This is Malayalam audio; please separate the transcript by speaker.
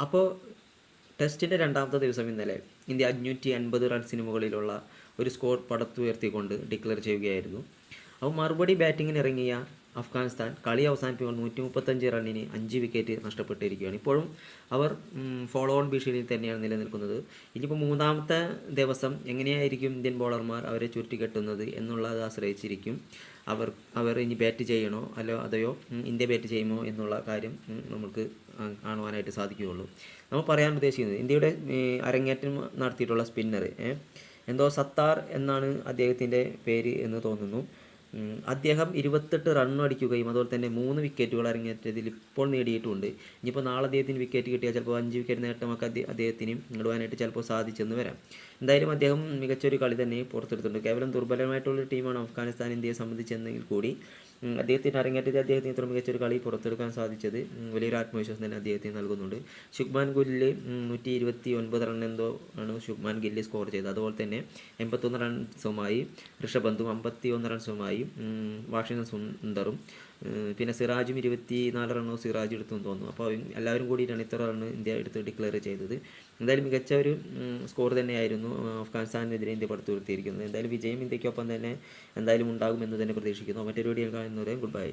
Speaker 1: അപ്പോൾ ടെസ്റ്റിൻ്റെ രണ്ടാമത്തെ ദിവസം ഇന്നലെ ഇന്ത്യ 550 റൺസിന് മുകളിലുള്ള ഒരു സ്കോർ പടുത്തുയർത്തിക്കൊണ്ട് ഡിക്ലെയർ ചെയ്യുകയായിരുന്നു. അപ്പോൾ മറുപടി ബാറ്റിങ്ങിന് ഇറങ്ങിയ അഫ്ഗാനിസ്ഥാൻ കളി അവസാനിപ്പിക്കുമ്പോൾ 135 റണ്ണിന് 5 വിക്കറ്റ് നഷ്ടപ്പെട്ടിരിക്കുകയാണ്. ഇപ്പോഴും അവർ ഫോളോ ഓൺ ഭീഷണിയിൽ തന്നെയാണ് നിലനിൽക്കുന്നത്. ഇനിയിപ്പോൾ മൂന്നാമത്തെ ദിവസം എങ്ങനെയായിരിക്കും ഇന്ത്യൻ ബോളർമാർ അവരെ ചുരുട്ടിക്കെട്ടുന്നത് എന്നുള്ളത് ആശ്രയിച്ചിരിക്കും. അവർ ഇനി ബാറ്റ് ചെയ്യണോ അതെയോ ഇന്ത്യ ബാറ്റ് ചെയ്യുമോ എന്നുള്ള കാര്യം നമുക്ക് കാണുവാനായിട്ട് സാധിക്കുകയുള്ളൂ. നമ്മൾ പറയാൻ ഉദ്ദേശിക്കുന്നത് ഇന്ത്യയുടെ അരങ്ങേറ്റം നടത്തിയിട്ടുള്ള സ്പിന്നർ എന്തോ സത്താർ എന്നാണ് അദ്ദേഹത്തിൻ്റെ പേര് എന്ന് തോന്നുന്നു. അദ്ദേഹം 28 റൺ അടിക്കുകയും അതുപോലെ തന്നെ 3 വിക്കറ്റുകൾ അരങ്ങേറ്റത്തിൽ ഇപ്പോൾ നേടിയിട്ടുണ്ട്. ഇനിയിപ്പോൾ നാളെ അദ്ദേഹത്തിന് വിക്കറ്റ് കിട്ടിയാൽ ചിലപ്പോൾ 5 വിക്കറ്റ് നേട്ടമൊക്കെ അദ്ദേഹത്തിന് നേടുവാനായിട്ട് ചിലപ്പോൾ സാധിച്ചെന്ന് വരാം. എന്തായാലും അദ്ദേഹം മികച്ചൊരു കളി തന്നെ പുറത്തെടുത്തിട്ടുണ്ട്. കേവലം ദുർബലമായിട്ടുള്ളൊരു ടീമാണ് അഫ്ഗാനിസ്ഥാൻ ഇന്ത്യയെ സംബന്ധിച്ചെങ്കിൽ കൂടി അദ്ദേഹത്തിൻ്റെ അരങ്ങേറ്റത്തിൽ അദ്ദേഹത്തിന് ഇത്ര മികച്ചൊരു കളി പുറത്തെടുക്കാൻ സാധിച്ചത് വലിയൊരു ആത്മവിശ്വാസം തന്നെ അദ്ദേഹത്തിന് നൽകുന്നുണ്ട്. ശുഭ്മാൻ ഗില്ല് 129 റൺ എന്തോ ആണ് ശുഭ്മാൻ ഗില്ല് സ്കോർ ചെയ്തത്. അതുപോലെ തന്നെ 81 റൺസുമായി ഋഷഭ് പന്തും 51 റൺസുമായി വാഷിംഗ്ടൺ സുന്ദറും പിന്നെ സിറാജും 24 റണ്ണോ സിറാജ് എടുത്തെന്ന് തോന്നുന്നു. അപ്പോൾ എല്ലാവരും കൂടിയിട്ടാണ് ഇത്ര റണ്ണ് ഇന്ത്യ എടുത്ത് ഡിക്ലെയർ ചെയ്തത്. എന്തായാലും മികച്ച ഒരു സ്കോർ തന്നെയായിരുന്നു അഫ്ഗാനിസ്ഥാനെതിരെ ഇന്ത്യ പടുത്തുയർത്തിയിരിക്കുന്നത്. എന്തായാലും വിജയം ഇന്ത്യക്കൊപ്പം തന്നെ എന്തായാലും ഉണ്ടാകുമെന്ന് തന്നെ പ്രതീക്ഷിക്കുന്നു. മറ്റൊരു വീഡിയോ കാണുന്നവരെ ഗുഡ് ബൈ.